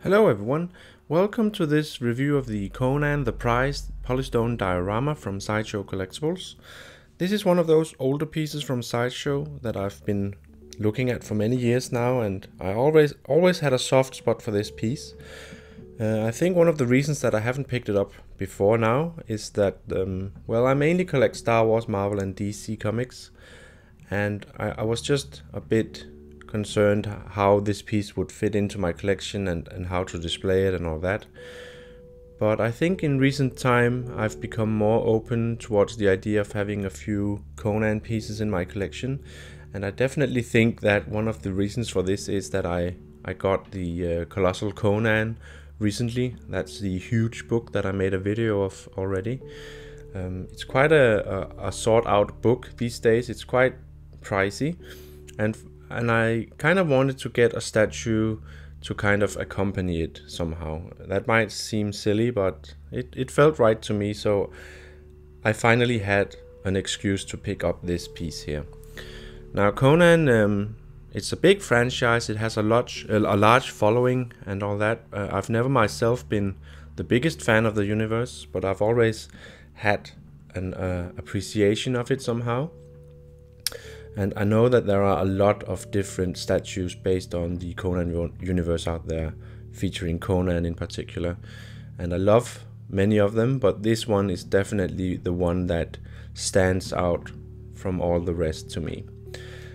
Hello everyone, welcome to this review of the Conan the Prized Polystone Diorama from Sideshow Collectibles. This is one of those older pieces from Sideshow that I've been looking at for many years now, and I always had a soft spot for this piece. I think one of the reasons that I haven't picked it up before now is that, I mainly collect Star Wars, Marvel and DC comics, and I was just a bit concerned how this piece would fit into my collection and how to display it and all that. But I think in recent time I've become more open towards the idea of having a few Conan pieces in my collection, and I definitely think that one of the reasons for this is that I got the Colossal Conan recently. That's the huge book that I made a video of already. It's quite a sought out book these days. It's quite pricey, and I kind of wanted to get a statue to kind of accompany it somehow. That might seem silly, but it felt right to me, so I finally had an excuse to pick up this piece here. Now Conan, it's a big franchise, it has a large following and all that. I've never myself been the biggest fan of the universe, but I've always had an appreciation of it somehow. And I know that there are a lot of different statues based on the Conan universe out there, featuring Conan in particular. And I love many of them, but this one is definitely the one that stands out from all the rest to me.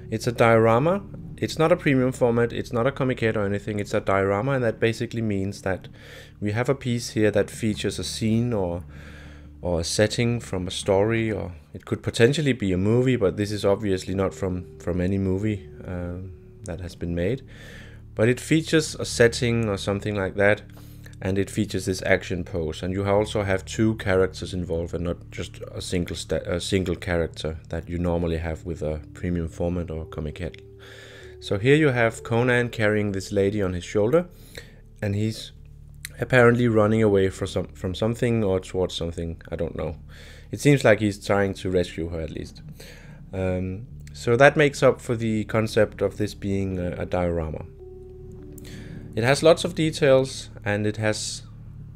It's a diorama. It's not a premium format, it's not a comic or anything, it's a diorama, and that basically means that we have a piece here that features a scene or a setting from a story, or it could potentially be a movie, but this is obviously not from any movie that has been made. But it features a setting or something like that, and it features this action pose, and you also have two characters involved and not just a single character that you normally have with a premium format or comic head. So here you have Conan carrying this lady on his shoulder, and he's apparently running away from something or towards something, I don't know. It seems like he's trying to rescue her at least. So that makes up for the concept of this being a diorama. It has lots of details, and it has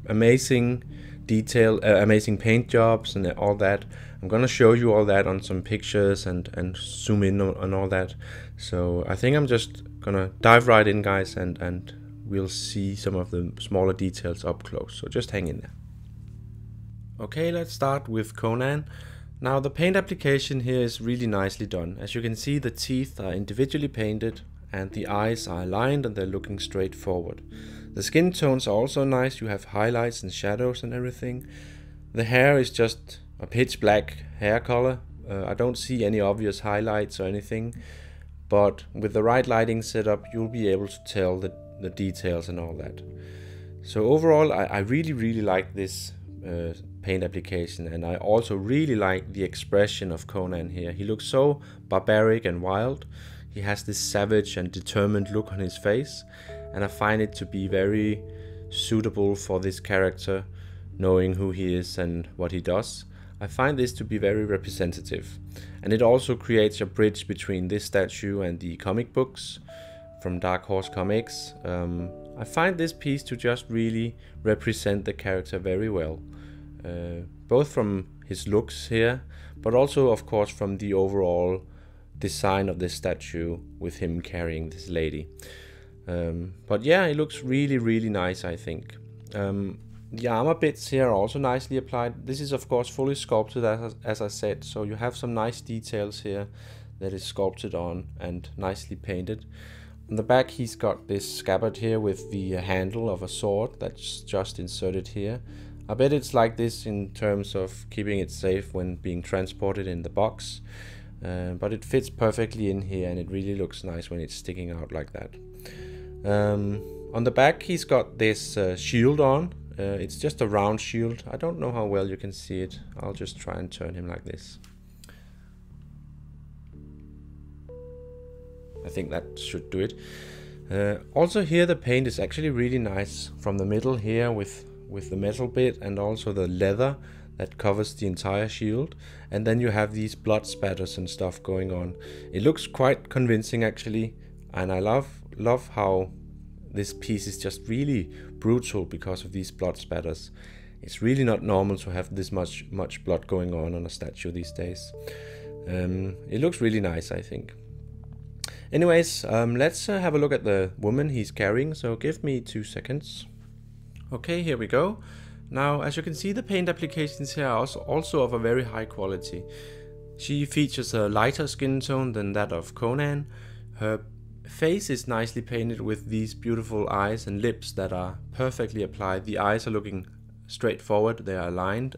amazing amazing paint jobs and all that. I'm gonna show you all that on some pictures and zoom in on all that. So I think I'm just gonna dive right in, guys, and we'll see some of the smaller details up close, so just hang in there. Okay, let's start with Conan. Now the paint application here is really nicely done. As you can see, the teeth are individually painted and the eyes are aligned and they're looking straight forward. The skin tones are also nice, you have highlights and shadows and everything. The hair is just a pitch black hair color. I don't see any obvious highlights or anything, but with the right lighting setup you'll be able to tell the details and all that. So overall I really like this paint application, and I also really like the expression of Conan here. He looks so barbaric and wild. He has this savage and determined look on his face, and I find it to be very suitable for this character, knowing who he is and what he does. I find this to be very representative, and it also creates a bridge between this statue and the comic books from Dark Horse Comics. I find this piece to just really represent the character very well, both from his looks here, but also of course from the overall design of this statue with him carrying this lady. But yeah, it looks really nice, I think. The armor bits here are also nicely applied. This is of course fully sculpted, as I said, so you have some nice details here that is sculpted on and nicely painted. On the back he's got this scabbard here with the handle of a sword that's just inserted here. I bet it's like this in terms of keeping it safe when being transported in the box, but it fits perfectly in here and it really looks nice when it's sticking out like that. On the back he's got this shield on. It's just a round shield. I don't know how well you can see it. I'll just try and turn him like this. I think that should do it. Also here the paint is actually really nice from the middle here with the metal bit and also the leather that covers the entire shield, and then you have these blood spatters and stuff going on. It looks quite convincing actually, and I love how this piece is just really brutal because of these blood spatters. It's really not normal to have this much blood going on a statue these days. It looks really nice, I think. Anyways, let's have a look at the woman he's carrying, so give me 2 seconds. Okay, here we go. Now, as you can see, the paint applications here are also of a very high quality. She features a lighter skin tone than that of Conan. Her face is nicely painted with these beautiful eyes and lips that are perfectly applied. The eyes are looking straight forward, they are aligned,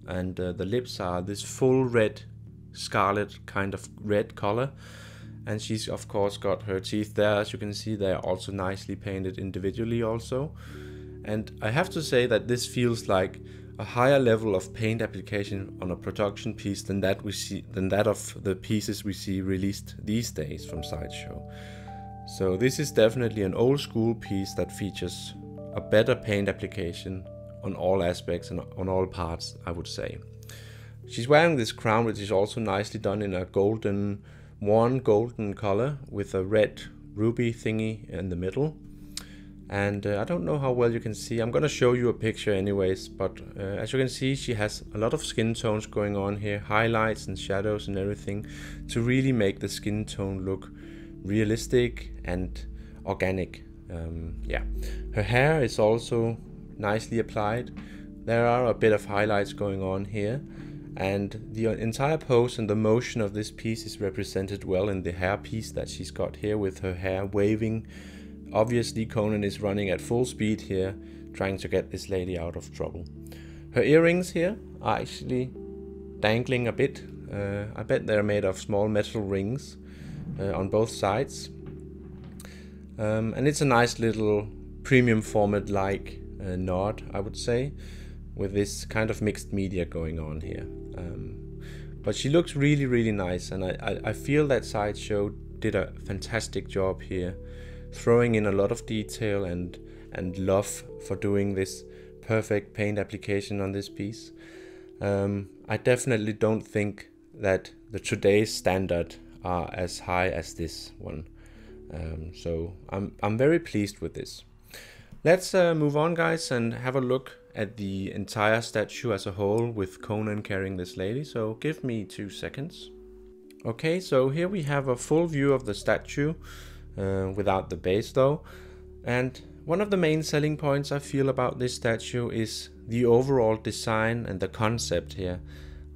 and the lips are this full red, scarlet kind of red color. And she's of course got her teeth there. As you can see, they are also nicely painted individually also. And I have to say that this feels like a higher level of paint application on a production piece than that of the pieces we see released these days from Sideshow. So this is definitely an old school piece that features a better paint application on all aspects and on all parts, I would say. She's wearing this crown, which is also nicely done in a warm golden color with a red ruby thingy in the middle. And I don't know how well you can see. I'm gonna show you a picture anyways, but as you can see, she has a lot of skin tones going on here, highlights and shadows and everything, to really make the skin tone look realistic and organic. Yeah, her hair is also nicely applied. There are a bit of highlights going on here, and the entire pose and the motion of this piece is represented well in the hair piece that she's got here, with her hair waving. Obviously Conan is running at full speed here, trying to get this lady out of trouble. Her earrings here are actually dangling a bit. I bet they're made of small metal rings on both sides. And it's a nice little premium format like nod, I would say, with this kind of mixed media going on here. But she looks really, really nice, and I feel that Sideshow did a fantastic job here, throwing in a lot of detail and love for doing this perfect paint application on this piece. I definitely don't think that the today's standard are as high as this one. So I'm very pleased with this. Let's move on, guys, and have a look at the entire statue as a whole with Conan carrying this lady. So give me 2 seconds. Okay, so here we have a full view of the statue. Without the base though, and one of the main selling points I feel about this statue is the overall design and the concept here.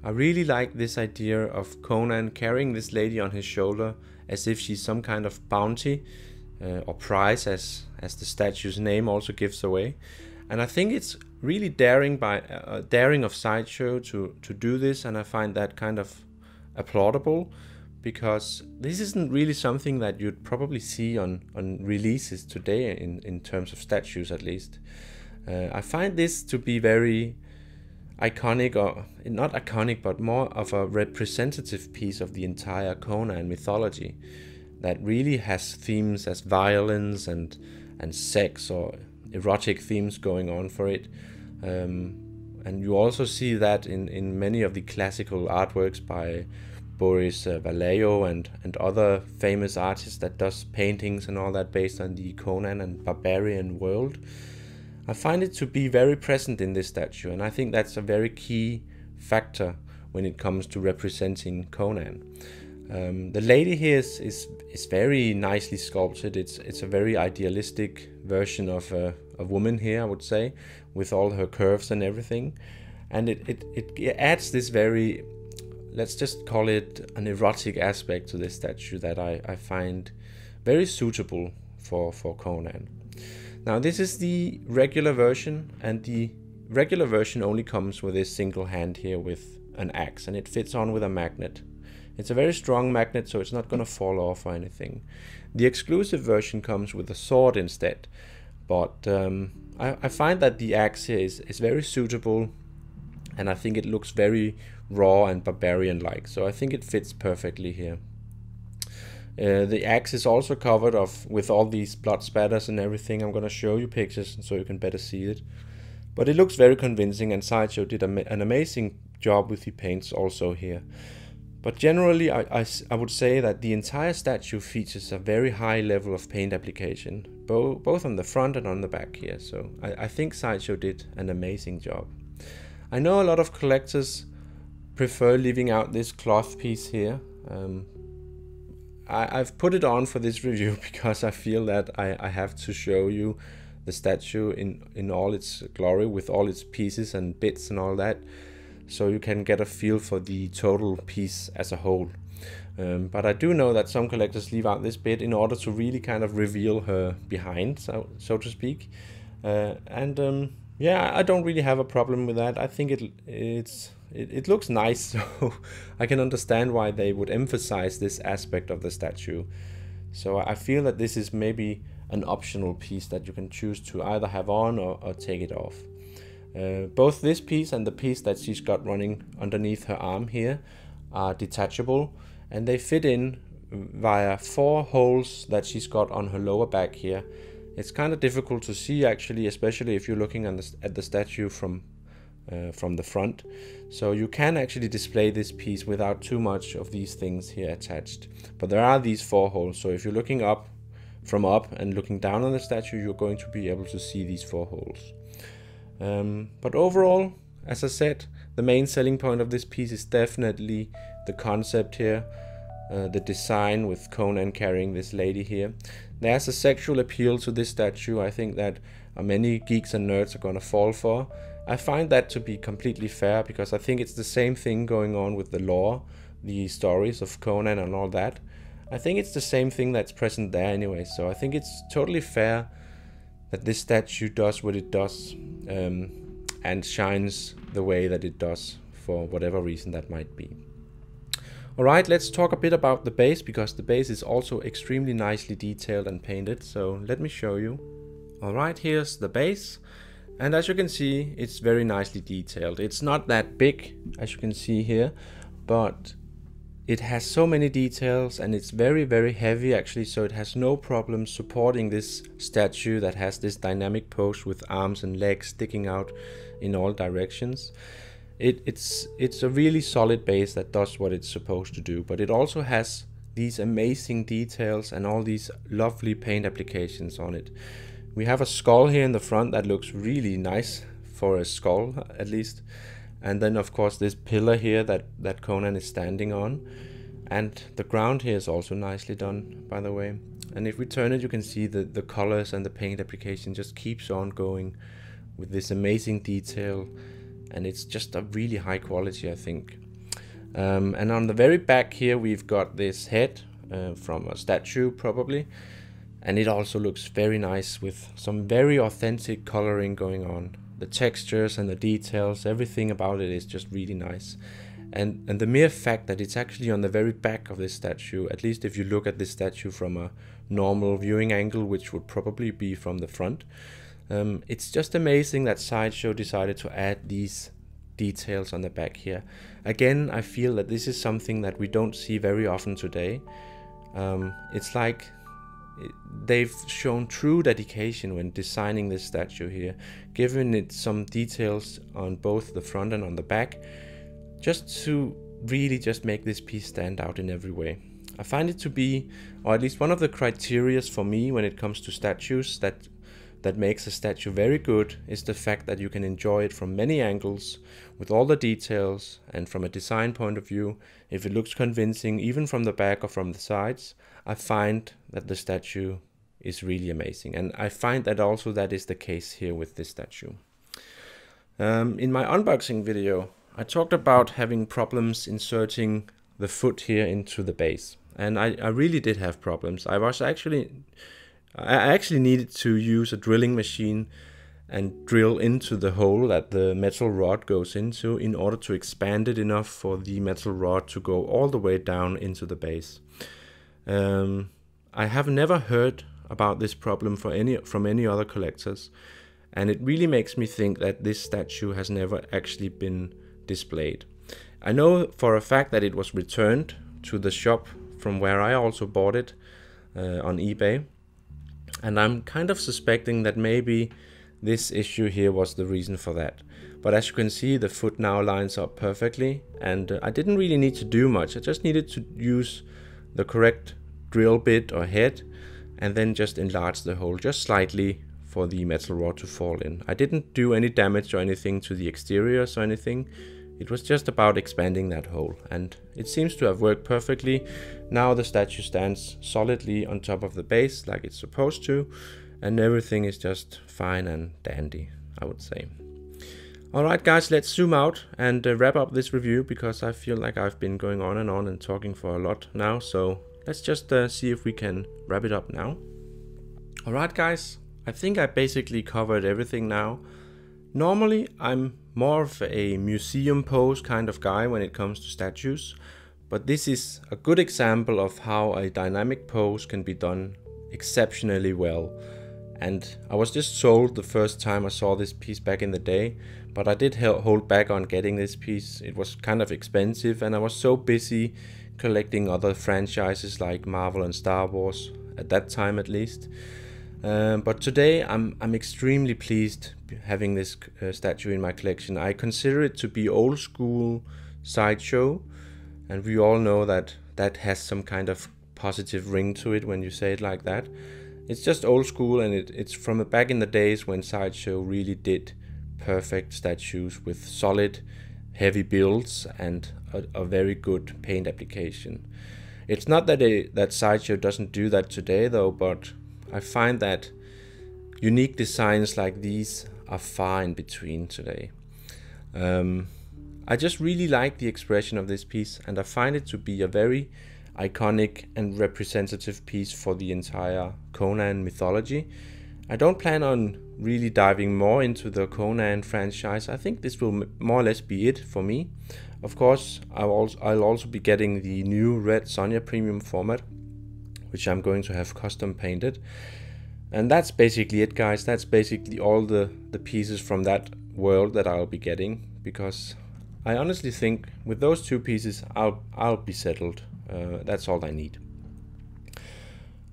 I really like this idea of Conan carrying this lady on his shoulder as if she's some kind of bounty or prize, as the statue's name also gives away. And I think it's really daring of Sideshow to do this, and I find that kind of applaudable, because this isn't really something that you'd probably see on releases today in terms of statues, at least. I find this to be very iconic, or not iconic, but more of a representative piece of the entire Conan mythology that really has themes as violence and sex or erotic themes going on for it. And you also see that in many of the classical artworks by Boris Vallejo and other famous artists that does paintings and all that based on the Conan and barbarian world. I find it to be very present in this statue, and I think that's a very key factor when it comes to representing Conan. The lady here is very nicely sculpted. It's a very idealistic version of a woman here, I would say, with all her curves and everything, and it adds this very, let's just call it an erotic aspect to this statue that I find very suitable for Conan. Now this is the regular version, and the regular version only comes with this single hand here with an axe, and it fits on with a magnet. It's a very strong magnet, so it's not going to fall off or anything. The exclusive version comes with a sword instead, but I find that the axe here is very suitable, and I think it looks very raw and barbarian-like, so I think it fits perfectly here. The axe is also covered with all these blood spatters and everything. I'm going to show you pictures so you can better see it. But it looks very convincing, and Sideshow did an amazing job with the paints also here. But generally I would say that the entire statue features a very high level of paint application, both on the front and on the back here. So I think Sideshow did an amazing job. I know a lot of collectors prefer leaving out this cloth piece here. I've put it on for this review because I feel that I have to show you the statue in all its glory, with all its pieces and bits and all that, so you can get a feel for the total piece as a whole. But I do know that some collectors leave out this bit in order to really kind of reveal her behind, so to speak. Yeah, I don't really have a problem with that. I think it looks nice, so I can understand why they would emphasize this aspect of the statue. So I feel that this is maybe an optional piece that you can choose to either have on or take it off. Both this piece and the piece that she's got running underneath her arm here are detachable, and they fit in via 4 holes that she's got on her lower back here. It's kind of difficult to see actually, especially if you're looking at the statue from the front. So you can actually display this piece without too much of these things here attached. But there are these 4 holes, so if you're looking from up and looking down on the statue, you're going to be able to see these 4 holes. But overall, as I said, the main selling point of this piece is definitely the concept here, the design with Conan carrying this lady here. There's a sexual appeal to this statue I think that many geeks and nerds are gonna fall for. I find that to be completely fair, because I think it's the same thing going on with the lore, the stories of Conan and all that. I think it's the same thing that's present there anyway, so I think it's totally fair that this statue does what it does, and shines the way that it does, for whatever reason that might be. Alright, let's talk a bit about the base, because the base is also extremely nicely detailed and painted, so let me show you. Alright, here's the base, and as you can see, it's very nicely detailed. It's not that big, as you can see here, but it has so many details, and it's very, very heavy actually, so it has no problem supporting this statue that has this dynamic pose with arms and legs sticking out in all directions. It's a really solid base that does what it's supposed to do, but it also has these amazing details and all these lovely paint applications on it. We have a skull here in the front that looks really nice for a skull, at least. And then of course this pillar here that Conan is standing on. And the ground here is also nicely done, by the way. And if we turn it, you can see the colors and the paint application just keeps on going with this amazing detail. And it's just a really high quality, I think. And on the very back here, we've got this head from a statue, probably. And it also looks very nice with some very authentic coloring going on. The textures and the details, everything about it is just really nice. And the mere fact that it's actually on the very back of this statue, at least if you look at this statue from a normal viewing angle, which would probably be from the front, it's just amazing that Sideshow decided to add these details on the back here. Again, I feel that this is something that we don't see very often today. It's like they've shown true dedication when designing this statue here, giving it some details on both the front and on the back, just to really just make this piece stand out in every way. I find it to be, or at least one of the criteria for me when it comes to statues that makes a statue very good, is the fact that you can enjoy it from many angles with all the details, and from a design point of view, if it looks convincing even from the back or from the sides, I find that the statue is really amazing. And I find that also that is the case here with this statue. In my unboxing video, I talked about having problems inserting the foot here into the base, and I really did have problems. I actually needed to use a drilling machine and drill into the hole that the metal rod goes into in order to expand it enough for the metal rod to go all the way down into the base. I have never heard about this problem from any other collectors, and it really makes me think that this statue has never actually been displayed. I know for a fact that it was returned to the shop from where I also bought it on eBay, and I'm kind of suspecting that maybe this issue here was the reason for that. But as you can see, the foot now lines up perfectly, and I didn't really need to do much. I just needed to use the correct drill bit or head and then just enlarge the hole just slightly for the metal rod to fall in. I didn't do any damage or anything to the exteriors or anything. It was just about expanding that hole, and it seems to have worked perfectly. Now the statue stands solidly on top of the base like it's supposed to, and everything is just fine and dandy, I would say. Alright guys, let's zoom out and wrap up this review, because I feel like I've been going on and talking for a lot now, so let's just see if we can wrap it up now. Alright guys, I think I basically covered everything now. Normally I'm more of a museum pose kind of guy when it comes to statues, but this is a good example of how a dynamic pose can be done exceptionally well. And I was just sold the first time I saw this piece back in the day, but I did hold back on getting this piece. It was kind of expensive, and I was so busy collecting other franchises like Marvel and Star Wars, at that time at least. But today I'm extremely pleased having this statue in my collection. I consider it to be old school Sideshow, and we all know that that has some kind of positive ring to it when you say it like that. It's just old school, and it's from back in the days when Sideshow really did perfect statues with solid, heavy builds and a very good paint application. It's not that Sideshow doesn't do that today though, but I find that unique designs like these are far in between today. I just really like the expression of this piece, and I find it to be a very iconic and representative piece for the entire Conan mythology. I don't plan on really diving more into the Conan franchise. I think this will more or less be it for me. Of course, I'll also be getting the new Red Sonja Premium format, which I'm going to have custom painted. And that's basically it, guys. That's basically all the pieces from that world that I'll be getting, because I honestly think with those two pieces I'll be settled. That's all I need.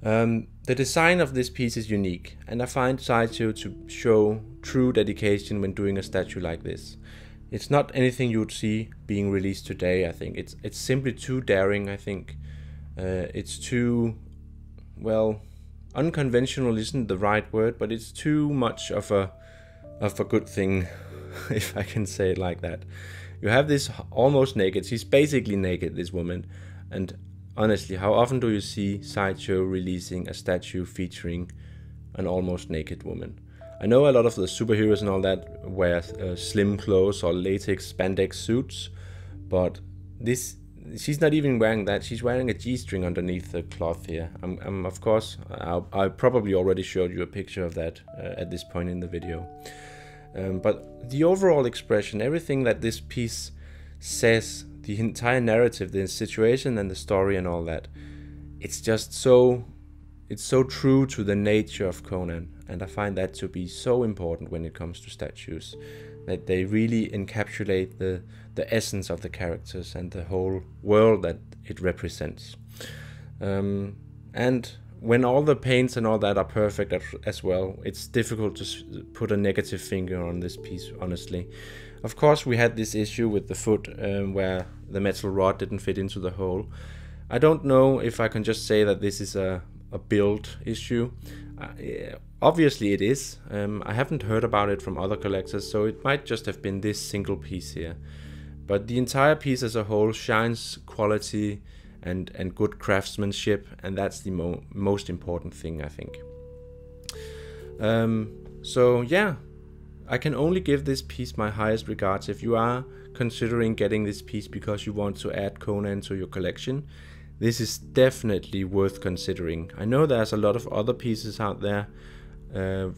The design of this piece is unique, and I find Sideshow to show true dedication when doing a statue like this. It's not anything you would see being released today. I think it's simply too daring. I think it's too, well, unconventional isn't the right word, but it's too much of a good thing, if I can say it like that. You have this almost naked, she's basically naked, this woman, and honestly, how often do you see Sideshow releasing a statue featuring an almost naked woman? I know a lot of the superheroes and all that wear slim clothes or latex spandex suits, but this, she's not even wearing that. She's wearing a G-string underneath the cloth here. Of course, I probably already showed you a picture of that at this point in the video. But the overall expression, everything that this piece says, the entire narrative, the situation and the story and all that, it's just so, it's so true to the nature of Conan, and I find that to be so important when it comes to statues, that they really encapsulate the essence of the characters and the whole world that it represents. And when all the paints and all that are perfect as well, it's difficult to put a negative finger on this piece, honestly. Of course, we had this issue with the foot where the metal rod didn't fit into the hole. I don't know if I can just say that this is a build issue. Obviously it is. I haven't heard about it from other collectors, so it might just have been this single piece here. But the entire piece as a whole shines quality and good craftsmanship, and that's the most important thing, I think. So yeah, I can only give this piece my highest regards. If you are considering getting this piece because you want to add Conan to your collection, this is definitely worth considering. I know there's a lot of other pieces out there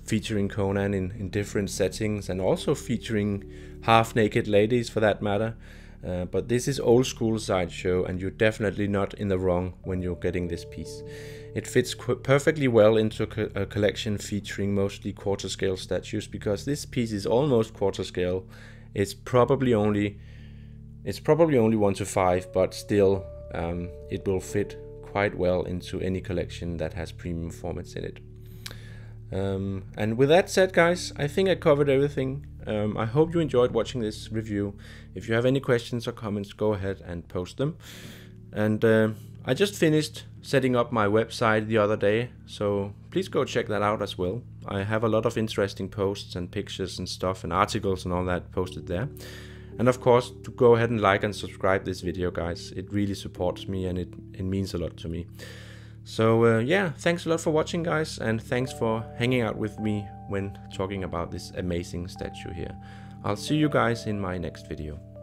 featuring Conan in different settings, and also featuring half-naked ladies for that matter. But this is old school Sideshow, and you're definitely not in the wrong when you're getting this piece. It fits perfectly well into a collection featuring mostly quarter scale statues, because this piece is almost quarter scale. It's probably only 1:5, but still it will fit quite well into any collection that has premium formats in it. And with that said, guys, I think I covered everything. I hope you enjoyed watching this review. If you have any questions or comments, go ahead and post them. And I just finished setting up my website the other day, so please go check that out as well. I have a lot of interesting posts and pictures and stuff and articles and all that posted there. And of course, to go ahead and like and subscribe this video, guys. It really supports me and it means a lot to me. So yeah, thanks a lot for watching, guys, and thanks for hanging out with me when talking about this amazing statue here. I'll see you guys in my next video.